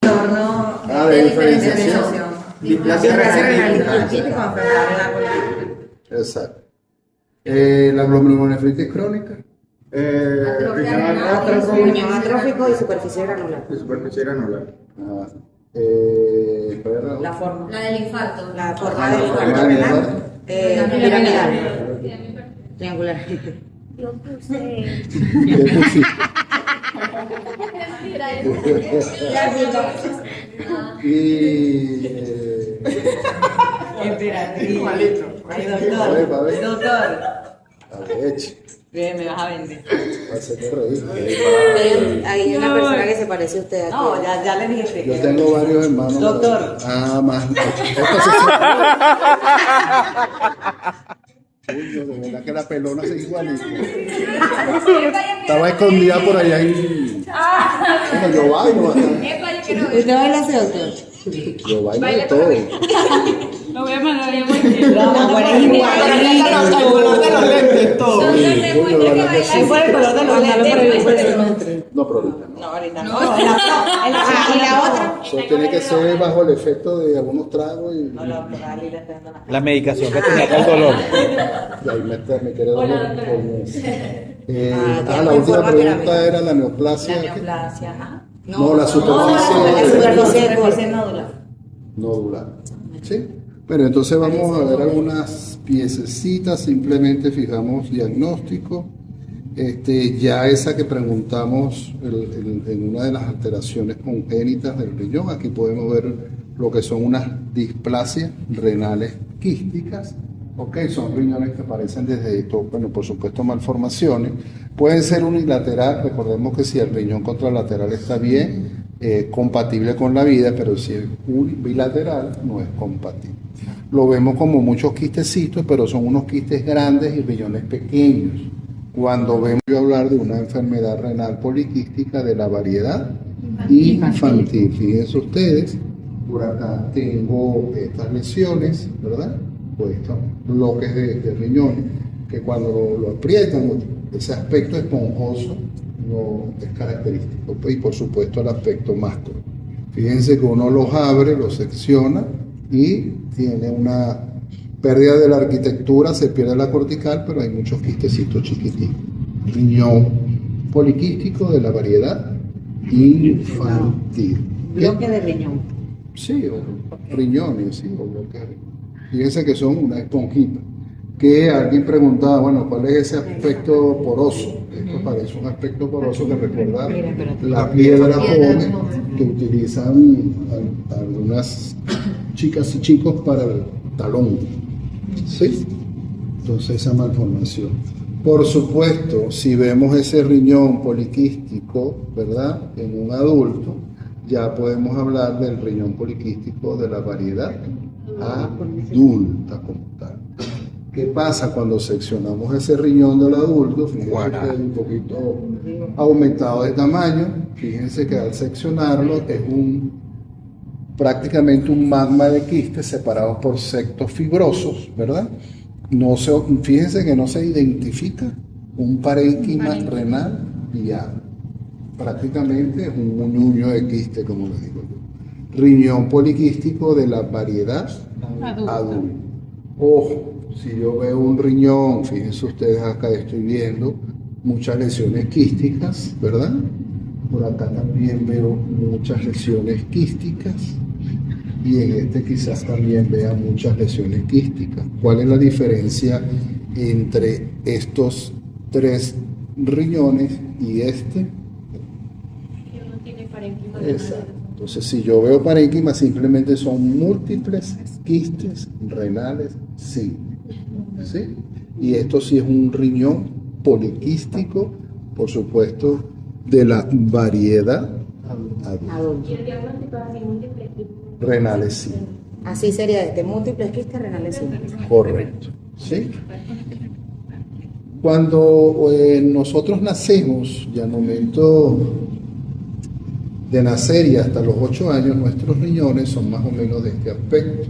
Trastorno de diferenciación. Displasia renal linfantite con enfermedad renal poliquística. Exacto. La glomerulonefritis crónica. Riñón atrófico y superficie granular. Ah, La forma. La del infarto. La forma del infarto renal. Piramidal. Triangular. Yo puse. Y Emperatriz. Ay, A ver. Doctor. a leche. Bien, me vas a vender. Hace reír. Hay una persona que se parece a usted aquí. No, ya le dijiste. Yo tengo varios hermanos. Doctor. Más. Uy, de verdad que la pelona se igualita. Estaba escondida por allá en. Bueno, yo bailo bastante. ¿Usted baila así, doctor? Yo bailo de todo. Lo voy a mandar bien. No, bueno, es igualito. El color de los lentes, todo. Sí, de verdad que sí. Ahí fue el color de los lentes. No, pero ahorita no. No, ahorita no. En ¿Y la otra? Eso tiene que ser bajo el efecto de algunos tragos y, No, la doctora Ali le está dando la. La medicación que tenía el dolor. y ahí me quedé dormido con eso. tiene La última forma pregunta piramidal. era la neoplasia. La neoplasia, ajá. No, la superficie. la superficie. Superficie nodular. Nodular. ¿Sí? Bueno, entonces vamos a ver algunas piececitas, simplemente fijamos diagnóstico. Ya esa que preguntamos en una de las alteraciones congénitas del riñón, aquí podemos ver lo que son unas displasias renales quísticas. Ok, son riñones que aparecen desde, bueno, por supuesto, malformaciones. Pueden ser unilateral, recordemos que si el riñón contralateral está bien, compatible con la vida, pero si es bilateral, no es compatible. Lo vemos como muchos quistecitos, pero son unos quistes grandes y riñones pequeños. Cuando vemos hablar de una enfermedad renal poliquística de la variedad infantil. Fíjense ustedes, por acá tengo estas lesiones, ¿verdad? Pues estos bloques de riñones, que cuando lo aprietan, ese aspecto esponjoso no es característico. Y por supuesto el aspecto másculo. Fíjense que uno los abre, los secciona y tiene una pérdida de la arquitectura, se pierde la cortical, pero hay muchos quistecitos chiquititos. Riñón poliquístico de la variedad infantil. Bloque de riñón. Sí, o riñones, sí, o bloques de riñón. Fíjense que son una esponjita. Que alguien preguntaba, bueno, ¿cuál es ese aspecto poroso? Esto parece un aspecto poroso que recuerda la piedra pobre que utilizan algunas chicas y chicos para el talón. ¿Sí? Entonces esa malformación. Por supuesto, si vemos ese riñón poliquístico, ¿verdad? En un adulto, ya podemos hablar del riñón poliquístico de la variedad adulta como tal. ¿Qué pasa cuando seccionamos ese riñón del adulto? Fíjense que es un poquito aumentado de tamaño. Fíjense que al seccionarlo es prácticamente un magma de quistes separados por septos fibrosos, ¿verdad? Fíjense que no se identifica un parénquima renal viable. Prácticamente es un muñuño de quiste, como le digo yo. Riñón poliquístico de la variedad adulta. Ojo, si yo veo un riñón, fíjense ustedes acá estoy viendo muchas lesiones quísticas, ¿verdad? Por acá también veo muchas lesiones quísticas y en este quizás también vea muchas lesiones quísticas. ¿Cuál es la diferencia entre estos tres riñones y este? Que no tiene parénquima. Exacto. Entonces, si yo veo parénquima, simplemente son múltiples quistes renales simples. ¿Sí? Y esto sí es un riñón poliquístico, por supuesto, de la variedad adulta. Y el diagnóstico es así, múltiple Renales sí. Así sería múltiples quistes renales simples. Correcto. ¿Sí? Cuando nosotros nacemos, y al momento de nacer y hasta los 8 años, nuestros riñones son más o menos de este aspecto,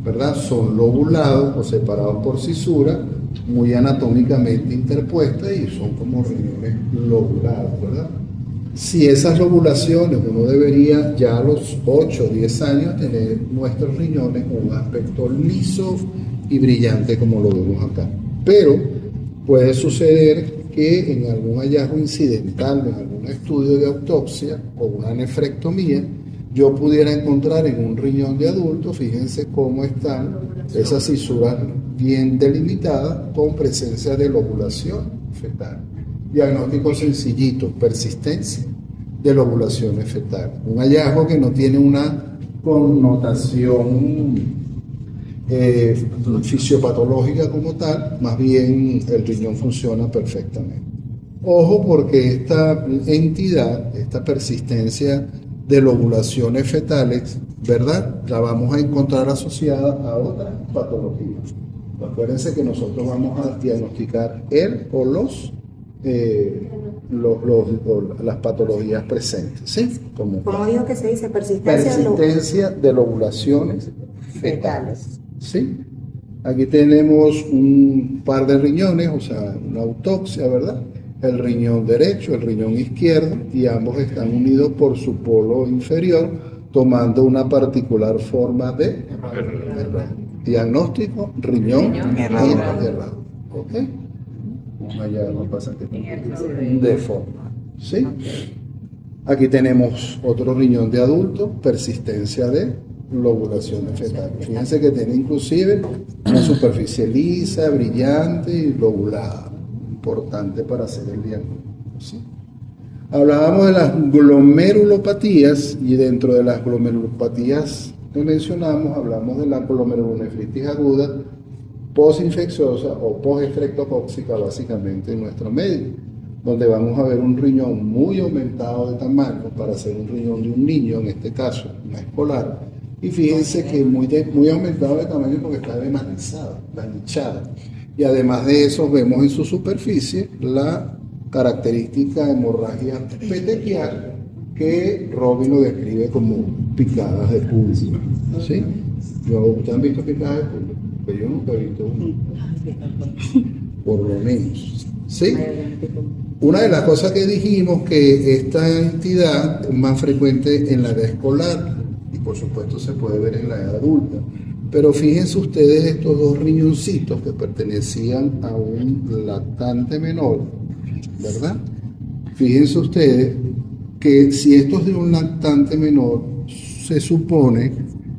¿verdad? Son lobulados o separados por cisura, muy anatómicamente interpuestas y son como riñones lobulados, ¿verdad? Si esas lobulaciones, uno debería ya a los 8 o 10 años tener nuestros riñones con un aspecto liso y brillante como lo vemos acá. Pero puede suceder que en algún hallazgo incidental, en algún estudio de autopsia o una nefrectomía, yo pudiera encontrar en un riñón de adulto, fíjense cómo están esas fisuras bien delimitadas con presencia de lobulación fetal. Diagnóstico sencillito, persistencia de lobulaciones fetales. Un hallazgo que no tiene una connotación fisiopatológica como tal, más bien el riñón funciona perfectamente. Ojo, porque esta entidad, esta persistencia de lobulaciones fetales, ¿verdad?, la vamos a encontrar asociada a otras patologías. Acuérdense que nosotros vamos a diagnosticar el o las patologías presentes, ¿sí? ¿Cómo dijo que se dice? Persistencia de lobulaciones fetales, ¿sí? Aquí tenemos un par de riñones, o sea, una autopsia, ¿verdad? El riñón derecho, el riñón izquierdo, y ambos están unidos por su polo inferior, tomando una particular forma de diagnóstico, riñón errado. ¿Ok? Allá no pasa que de forma, ¿sí? Aquí tenemos otro riñón de adulto, persistencia de lobulaciones fetales. Fíjense que tiene inclusive una superficie lisa, brillante y lobulada, importante para hacer el diagnóstico, ¿sí? Hablábamos de las glomerulopatías, y dentro de las glomerulopatías que mencionamos, hablamos de la glomerulonefritis aguda postinfecciosa o postestreptocóxica, básicamente en nuestro medio, donde vamos a ver un riñón muy aumentado de tamaño para ser un riñón de un niño, en este caso una escolar, y fíjense que muy aumentado de tamaño porque está dematizado, desdichado, y además de eso vemos en su superficie la característica hemorragia petequial que Robin lo describe como picadas de pulso, ¿sí? ¿Ustedes han visto picadas de pulso? Pero yo nunca he visto uno, por lo menos, ¿sí? Una de las cosas que dijimos, que esta entidad es más frecuente en la edad escolar y por supuesto se puede ver en la edad adulta, pero fíjense ustedes estos dos riñoncitos que pertenecían a un lactante menor, ¿verdad? Fíjense ustedes que si esto es de un lactante menor, se supone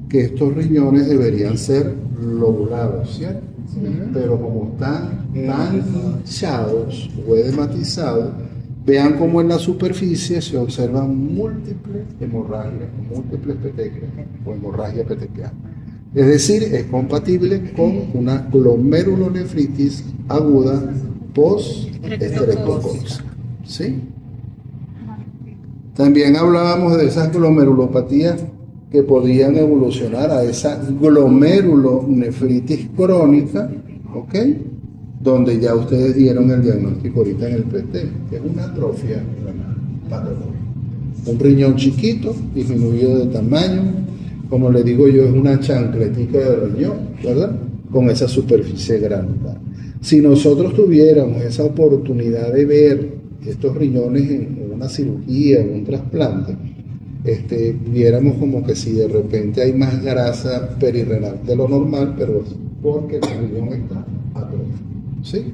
que estos riñones deberían ser lobulados, ¿cierto? Sí. Pero como están tan hinchados o edematizados, vean cómo en la superficie se observan múltiples hemorragias, múltiples petequias o hemorragia petequial. Es decir, es compatible con una glomerulonefritis aguda postestreptocóxica, ¿sí? También hablábamos de esas glomerulopatías que podían evolucionar a esa glomerulonefritis crónica, ¿ok? Donde ya ustedes dieron el diagnóstico ahorita en el PT, que es una atrofia renal patológica. Un riñón chiquito, disminuido de tamaño, como le digo yo, es una chancletica de riñón, ¿verdad? Con esa superficie granular. Si nosotros tuviéramos esa oportunidad de ver estos riñones en una cirugía, en un trasplante, viéramos como que si de repente hay más grasa perirrenal de lo normal, pero es porque el riñón está atrofiado, ¿sí?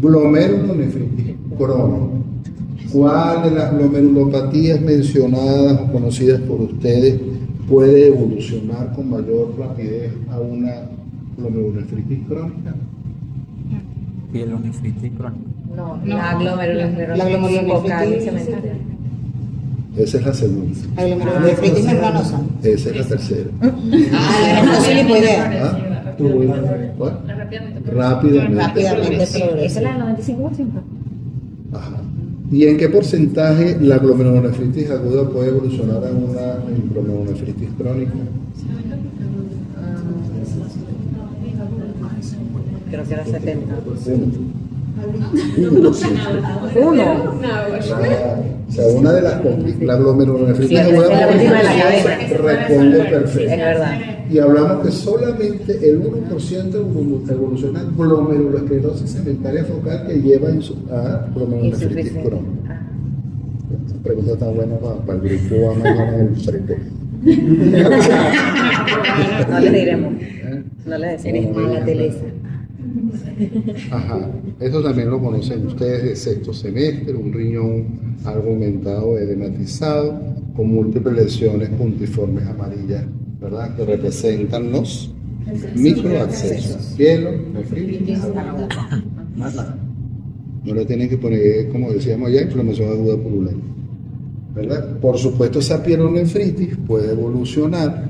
Glomerulonefritis crónica. ¿Cuál de las glomerulopatías mencionadas o conocidas por ustedes puede evolucionar con mayor rapidez a una glomerulonefritis crónica? Pielonefritis crónica. No, la glomerulonefritis focal y cementaria. Esa es la segunda. La glomerulonefritis membranosa. Esa es la tercera. La nemocilipoidea. ¿Cuál? Rápidamente. Esa es la del 95%. Ajá. ¿Y en qué porcentaje la glomerulonefritis aguda puede evolucionar a una glomerulonefritis crónica? Creo que era 70. 1%. O sea, una de las la glomerulonefritis aguda responde perfecto. Es verdad. Y hablamos que solamente el 1% evoluciona glomerulosclerosis cementaria focal que lleva a glomerulonefritis crónica. pregunta está buena para el grupo a mañana del prepo. No le diremos. No le decimos. Eres mala, Telesa. Ajá, eso también lo conocen ustedes de sexto semestre, un riñón algo aumentado, edematizado, con múltiples lesiones puntiformes amarillas, ¿verdad? Que representan los microabscesos, hielo, nefritis, nada. No le tienen que poner, como decíamos ya, inflamación aguda purulenta, ¿verdad? Por supuesto, esa pielonefritis puede evolucionar,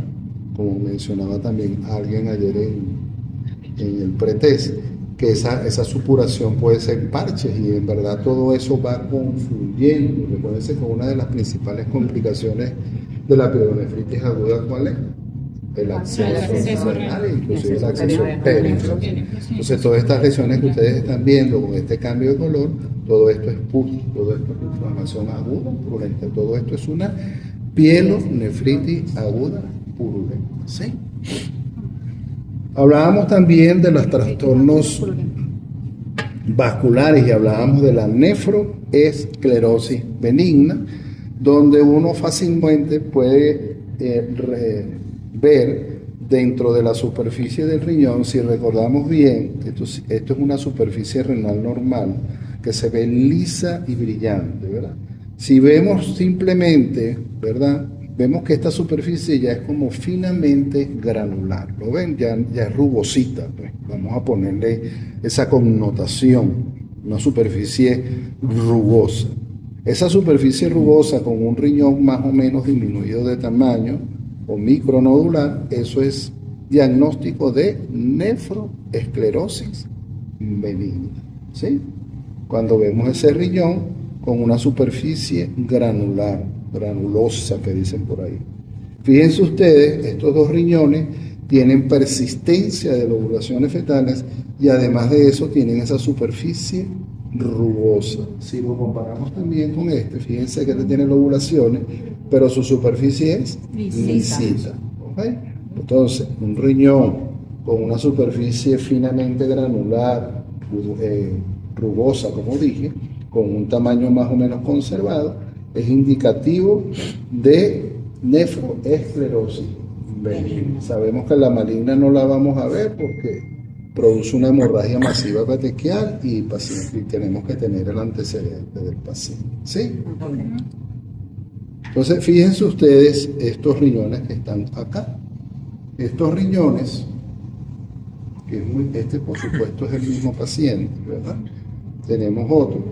como mencionaba también alguien ayer en el pretest, que esa supuración puede ser parches y en verdad todo eso va confluyendo. Recuérdense que una de las principales complicaciones de la pielonefritis aguda, ¿cuál es? El acceso renal, inclusive el acceso periférico. Entonces, todas estas lesiones que ustedes están viendo con este cambio de color, todo esto es pus, todo esto es inflamación aguda purulenta, todo esto es una pielonefritis aguda purulenta. ¿Sí? Hablábamos también de los trastornos vasculares y hablábamos de la nefroesclerosis benigna, donde uno fácilmente puede ver dentro de la superficie del riñón, si recordamos bien, esto es una superficie renal normal que se ve lisa y brillante, ¿verdad? Si vemos simplemente, ¿verdad? Vemos que esta superficie ya es como finamente granular, ¿lo ven? Ya es rugosita, pues. Vamos a ponerle esa connotación, una superficie rugosa. Esa superficie rugosa con un riñón más o menos disminuido de tamaño o micronodular, eso es diagnóstico de nefroesclerosis benigna, ¿sí? Cuando vemos ese riñón con una superficie granulosa que dicen por ahí. Fíjense ustedes, estos dos riñones tienen persistencia de lobulaciones fetales y además de eso tienen esa superficie rugosa. Si lo comparamos también con fíjense que este tiene lobulaciones, pero su superficie es lisita. ¿Okay? Entonces, un riñón con una superficie finamente granular, rugosa, como dije, con un tamaño más o menos conservado, es indicativo de nefroesclerosis benigna. Sabemos que la maligna no la vamos a ver porque produce una hemorragia masiva petequial y tenemos que tener el antecedente del paciente. ¿Sí? Entonces, fíjense ustedes estos riñones que están acá. Estos riñones, este por supuesto es el mismo paciente, ¿verdad? Tenemos otro,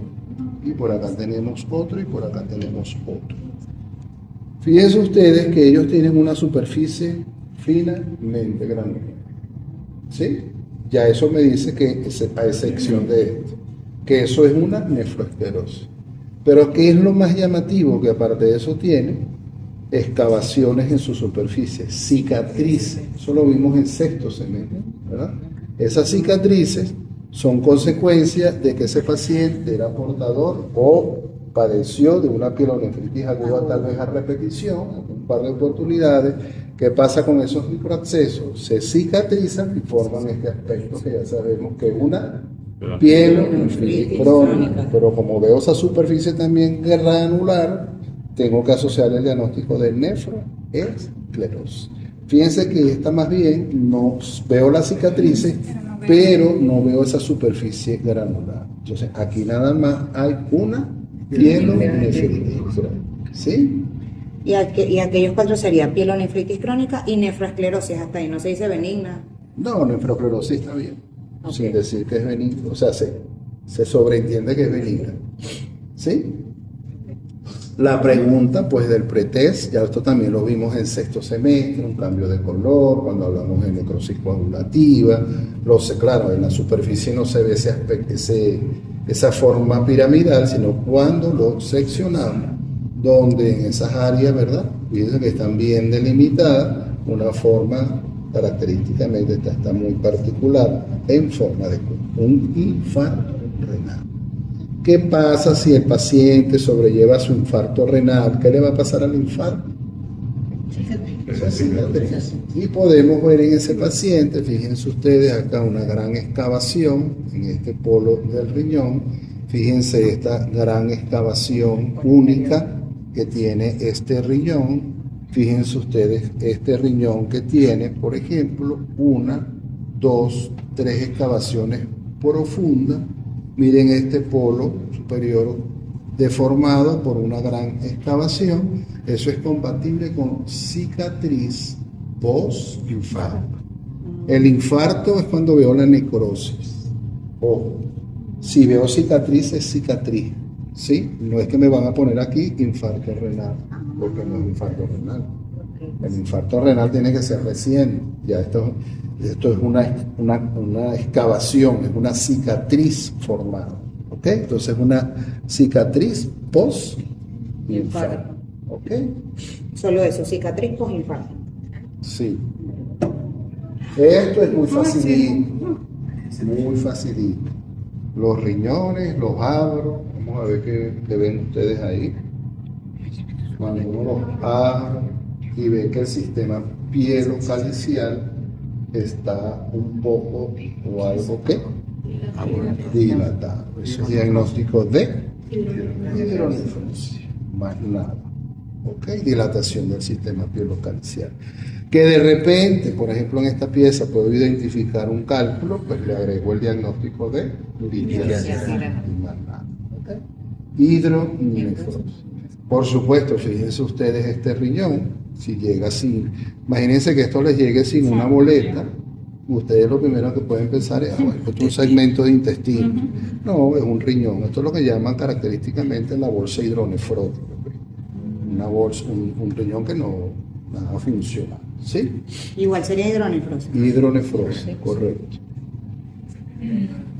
y por acá tenemos otro, y por acá tenemos otro. Fíjense ustedes que ellos tienen una superficie finamente granular. ¿Sí? Ya eso me dice que, a excepción de esto, que eso es una nefroesclerosis. Pero ¿qué es lo más llamativo? Que aparte de eso tiene excavaciones en su superficie, cicatrices. Eso lo vimos en sexto semestre, ¿verdad? Esas cicatrices son consecuencia de que ese paciente era portador o padeció de una pielonefritis aguda, tal vez a repetición, un par de oportunidades. ¿Qué pasa con esos microabscesos? Se cicatrizan y forman este aspecto que ya sabemos que es una pielonefritis crónica. Pero como veo esa superficie también granular, tengo que asociar el diagnóstico de nefroesclerosis. Fíjense que esta más bien no veo las cicatrices, pero no veo esa superficie granular. Entonces, aquí nada más hay una pielonefritis crónica. ¿Sí? Y aquellos cuatro serían pielonefritis crónica y nefroesclerosis. Hasta ahí no se dice benigna. No, nefroesclerosis está bien. Okay. Sin decir que es benigna. O sea, se sobreentiende que es benigna. ¿Sí? La pregunta, pues, del pretest, ya esto también lo vimos en sexto semestre, un cambio de color, cuando hablamos de necrosis coagulativa, claro, en la superficie no se ve ese aspecto, esa forma piramidal, sino cuando lo seccionamos, donde en esas áreas, ¿verdad? Fíjense que están bien delimitadas, una forma característicamente está muy particular, en forma de un infarto renal. ¿Qué pasa si el paciente sobrelleva su infarto renal? ¿Qué le va a pasar al infarto? Y podemos ver en ese paciente, fíjense ustedes acá una gran excavación en este polo del riñón. Fíjense esta gran excavación única que tiene este riñón. Fíjense ustedes, este riñón que tiene, por ejemplo, 1, 2, 3 excavaciones profundas. Miren este polo superior deformado por una gran excavación. Eso es compatible con cicatriz post-infarto. El infarto es cuando veo la necrosis. Ojo, si veo cicatriz es cicatriz, ¿sí? No es que me van a poner aquí infarto renal, porque no es infarto renal. El infarto renal tiene que ser reciente. Ya esto es una excavación, es una cicatriz formada. ¿Ok? Entonces una cicatriz post-infarto. ¿Ok? Solo eso, cicatriz post-infarto. Sí. Esto es muy facilito. Muy facilito. Los riñones los abro. Vamos a ver qué ven ustedes ahí. Cuando uno los abre y ve que el sistema pielocalicial está un poco o algo que dilatado. Eso es diagnóstico de hidronefrosis, más nada. ¿Ok? Dilatación del sistema pielocalicial. Que de repente, por ejemplo, en esta pieza puedo identificar un cálculo, pues le agrego el diagnóstico de litiasis y más nada. ¿Ok? Hidronefrosis. Por supuesto, fíjense ustedes este riñón, si llega sin, imagínense que esto les llegue sin una boleta, ustedes lo primero que pueden pensar es, bueno, esto es un segmento de intestino. No, es un riñón. Esto es lo que llaman característicamente la bolsa hidronefrótica. Una bolsa, un riñón que no nada funciona. ¿Sí? Igual sería hidronefrosis. Hidronefrosis, correcto.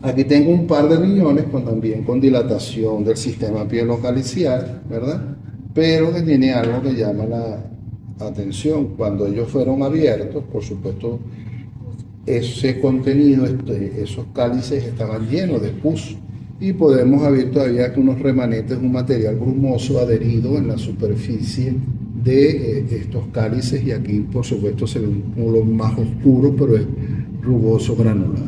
Aquí tengo un par de riñones también con dilatación del sistema pielocalicial, ¿verdad? Pero que tiene algo que llama la atención. Cuando ellos fueron abiertos, por supuesto, ese contenido, esos cálices estaban llenos de pus. Y podemos ver todavía que unos remanentes de un material brumoso adherido en la superficie de estos cálices. Y aquí, por supuesto, se ve un color más oscuro, pero es rugoso granular.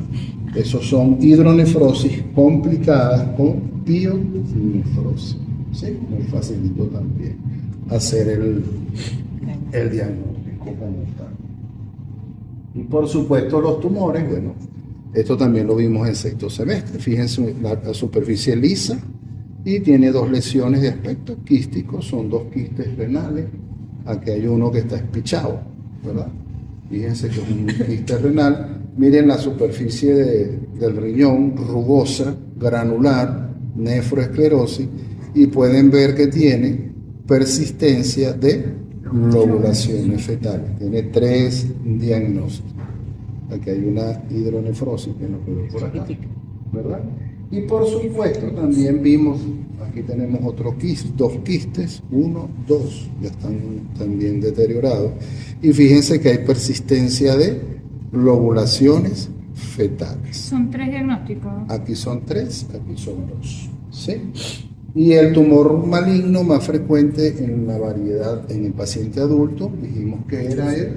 Esos son hidronefrosis complicadas con pionefrosis. ¿Sí? Muy facilito también hacer el diagnóstico como tal. Y por supuesto los tumores, bueno, esto también lo vimos en sexto semestre. Fíjense la superficie lisa y tiene 2 lesiones de aspecto quístico, son 2 quistes renales. Aquí hay uno que está espichado, ¿verdad? Fíjense que es un quiste renal. Miren la superficie del riñón, rugosa, granular, nefroesclerosis, y pueden ver que tiene persistencia de lobulaciones fetales. Tiene 3 diagnósticos. Aquí hay una hidronefrosis que no quedó por acá, ¿verdad? Y por supuesto también vimos, aquí tenemos otro quiste, 2 quistes, 1, 2, ya están también deteriorados. Y fíjense que hay persistencia de lobulaciones fetales. Son 3 diagnósticos. Aquí son 3, aquí son 2. ¿Sí? Y el tumor maligno más frecuente en la variedad, en el paciente adulto, dijimos que era el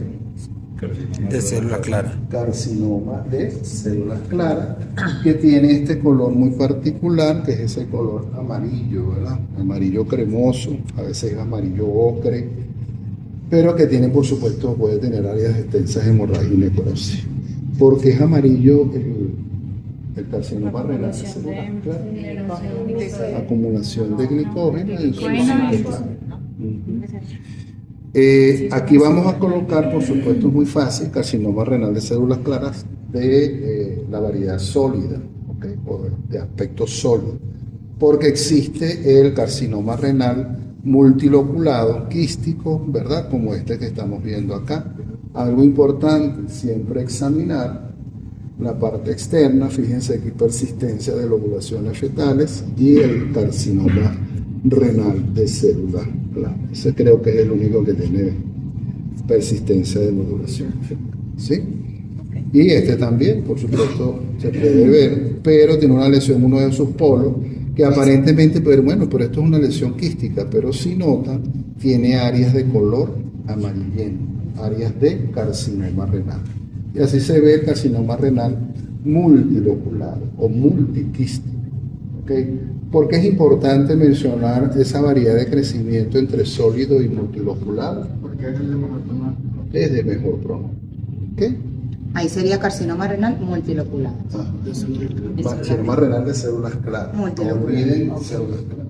de célula clara. Carcinoma de células claras, que tiene este color muy particular, que es ese color amarillo, ¿verdad? Amarillo cremoso, a veces es amarillo ocre, pero que tiene, por supuesto, puede tener áreas extensas de hemorragia y necrosis. Porque es amarillo el carcinoma renal de células claras. Acumulación de glicógeno en su aquí vamos a colocar, por supuesto, muy fácil, carcinoma renal de células claras de la variedad sólida, ¿okay? O de aspecto sólido, porque existe el carcinoma renal multiloculado, quístico, ¿verdad? Como este que estamos viendo acá. Algo importante, siempre examinar la parte externa. Fíjense aquí, persistencia de lobulaciones fetales y el carcinoma renal de células claras. Ese creo que es el único que tiene persistencia de lobulación fetal, ¿sí? Y este también, por supuesto, se puede ver, pero tiene una lesión en uno de sus polos que aparentemente, pero bueno, pero esto es una lesión quística, pero si notan, tiene áreas de color amarillento, áreas de carcinoma renal. Y así se ve el carcinoma renal multilocular o multiquístico. ¿Ok? ¿Por qué es importante mencionar esa variedad de crecimiento entre sólido y multilocular? Porque es de mejor pronóstico. ¿Ok? Ahí sería carcinoma renal multilocular. Carcinoma renal de células claras. No olviden células claras.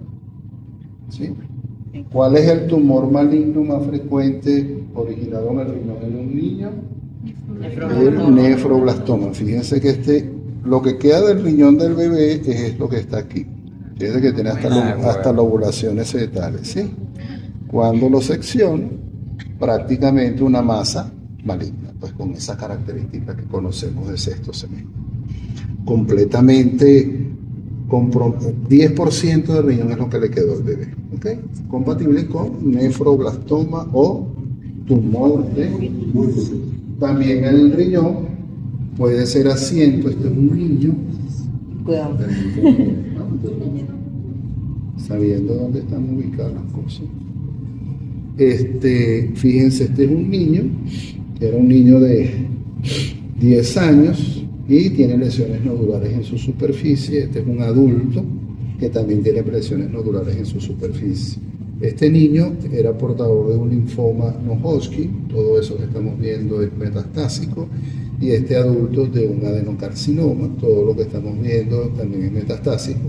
¿Sí? ¿Cuál es el tumor maligno más frecuente originado en el riñón en un niño? El nefroblastoma. Fíjense que lo que queda del riñón del bebé es lo que está aquí. Fíjense que tiene hasta lobulaciones fetales, ¿sí? Cuando lo secciono, prácticamente una masa maligna, pues con esas características que conocemos de sexto semestre. Completamente, 10% del riñón es lo que le quedó al bebé, ¿ok? Compatible con nefroblastoma o tumor de... También el riñón puede ser asiento, este es un niño. Cuidado. Sabiendo dónde están ubicadas las cosas. Fíjense, este es un niño, que era un niño de 10 años y tiene lesiones nodulares en su superficie. Este es un adulto que también tiene lesiones nodulares en su superficie. Este niño era portador de un linfoma no-Hodgkin, todo eso que estamos viendo es metastásico, y este adulto de un adenocarcinoma, todo lo que estamos viendo también es metastásico,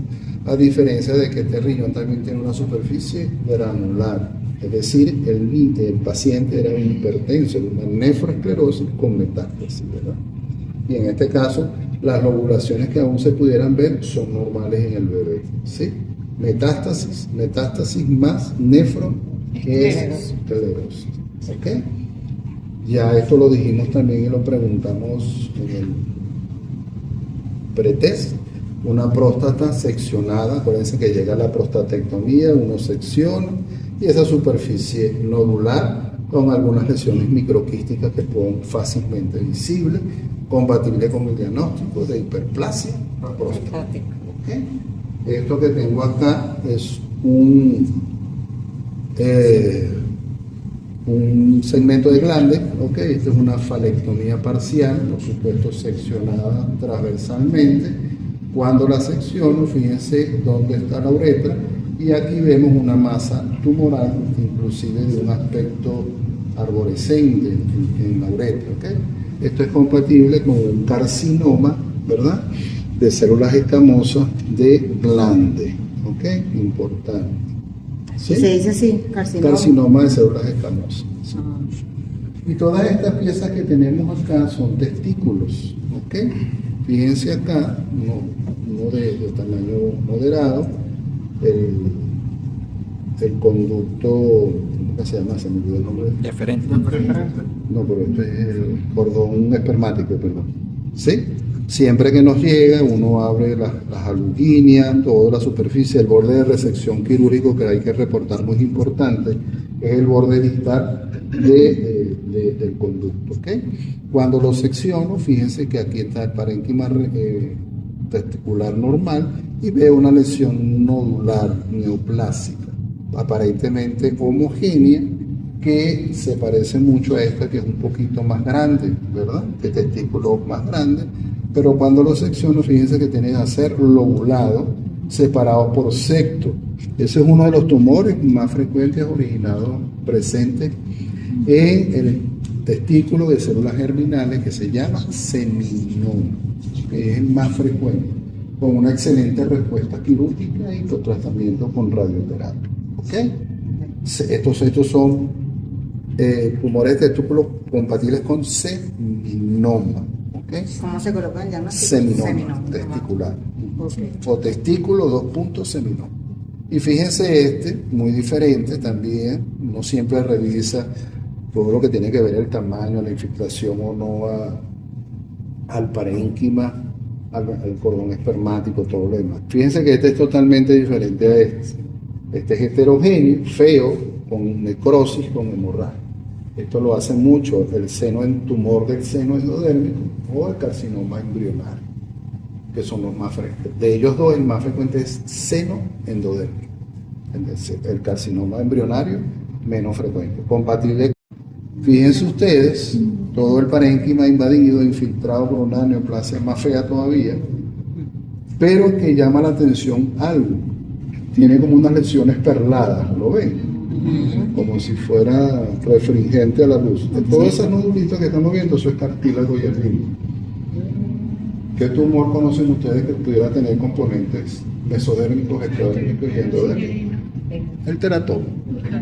a diferencia de que este riñón también tiene una superficie granular, es decir, el paciente era un hipertenso, una nefroesclerosis con metástasis, ¿verdad? Y en este caso, las lobulaciones que aún se pudieran ver son normales en el bebé, ¿sí? Metástasis más nefroesclerosis, ¿ok? Ya esto lo dijimos también y lo preguntamos en el pretest. Una próstata seccionada, acuérdense que llega la prostatectomía, uno secciona y esa superficie nodular con algunas lesiones microquísticas que son fácilmente visibles, compatible con el diagnóstico de hiperplasia prostática. ¿Okay? Esto que tengo acá es un segmento de glande, ¿ok? Esto es una falectomía parcial, por supuesto seccionada transversalmente. Cuando la secciono, fíjense dónde está la uretra y aquí vemos una masa tumoral, inclusive de un aspecto arborescente en la uretra, ¿ok? Esto es compatible con un carcinoma, ¿verdad?, de células escamosas de glande, ¿ok? Importante. ¿Sí? Se dice así, carcinoma. Carcinoma de células escamosas. ¿Sí? Y todas estas piezas que tenemos acá son testículos, ¿ok? Fíjense acá, uno de tamaño moderado, el conducto, ¿cómo se llama? Se me olvidó el nombre. Deferente. No, pero este es el cordón espermático, perdón. ¿Sí? Siempre que nos llega, uno abre las alugíneas, toda la superficie, el borde de resección quirúrgico que hay que reportar muy importante, es el borde distal del conducto. ¿Okay? Cuando lo secciono, fíjense que aquí está el parénquima testicular normal y veo una lesión nodular neoplásica, aparentemente homogénea, que se parece mucho a esta, que es un poquito más grande, ¿verdad? Que testículo más grande, pero cuando lo secciono, fíjense que tiene que ser lobulado, separado por septo. Ese es uno de los tumores más frecuentes presentes en el testículo de células germinales, que se llama seminoma, que es el más frecuente, con una excelente respuesta quirúrgica y con tratamiento con radioterapia. ¿Okay? Estos son tumores de testículo compatibles con seminoma. ¿Okay? ¿Cómo se coloca el diagnóstico? Seminoma testicular. Okay. O testículo, 2 puntos, seminoma. Y fíjense muy diferente también, no siempre revisa todo lo que tiene que ver el tamaño, la infiltración o no al parénquima, al cordón espermático, todo lo demás. Fíjense que este es totalmente diferente a este. Este es heterogéneo, feo, con necrosis, con hemorragia. Esto lo hace mucho el tumor del seno endodérmico o el carcinoma embrionario, que son los más frecuentes. De ellos dos, el más frecuente es seno endodérmico. El carcinoma embrionario, menos frecuente. Compatible. Fíjense ustedes, todo el parénquima invadido, infiltrado por una neoplasia más fea todavía, pero que llama la atención algo. Tiene como unas lesiones perladas, ¿lo ven? Como si fuera refringente a la luz. Todas esas nodulitas que estamos viendo, eso es cartílago y el limbo. ¿Qué tumor conocen ustedes que pudiera tener componentes mesodérmicos, ectodérmicos y endodérmicos? El teratoma.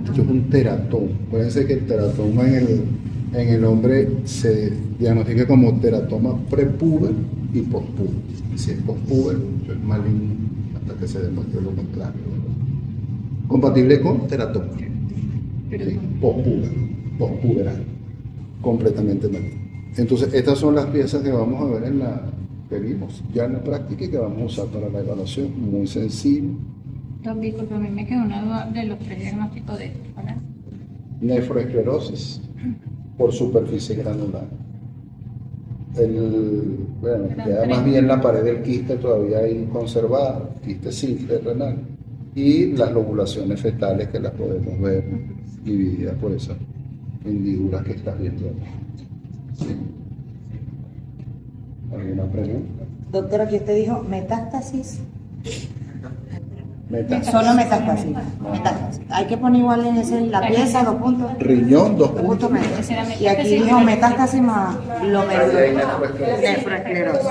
Esto es un teratoma. Acuérdense que el teratoma en el hombre se diagnostica como teratoma prepuber y postpuber. Si es postpuber, es maligno hasta que se demuestre lo contrario. Compatible con teratoma. Sí, postpuberal. Completamente maligno. Entonces, estas son las piezas que vamos a ver que vimos ya en la práctica y que vamos a usar para la evaluación. Muy sencillo. Don, disculpe, a mí me quedó una duda de los tres diagnósticos de esto, ¿verdad? Nefroesclerosis por superficie granular. Bueno, queda más bien la pared del quiste todavía ahí conservada, quiste simple renal, y las lobulaciones fetales que las podemos ver divididas por esas hendiduras que estás viendo aquí. ¿Sí? ¿Alguna pregunta? Doctora, aquí usted dijo metástasis. Metástasis. Solo metástasis. Hay que poner igual en ese la pieza, 2 puntos. Riñón, 2 2 puntos. puntos menos. Y aquí dijo metástasis más lo Ahí hay menos. nefroesclerosis. Nefroesclerosis.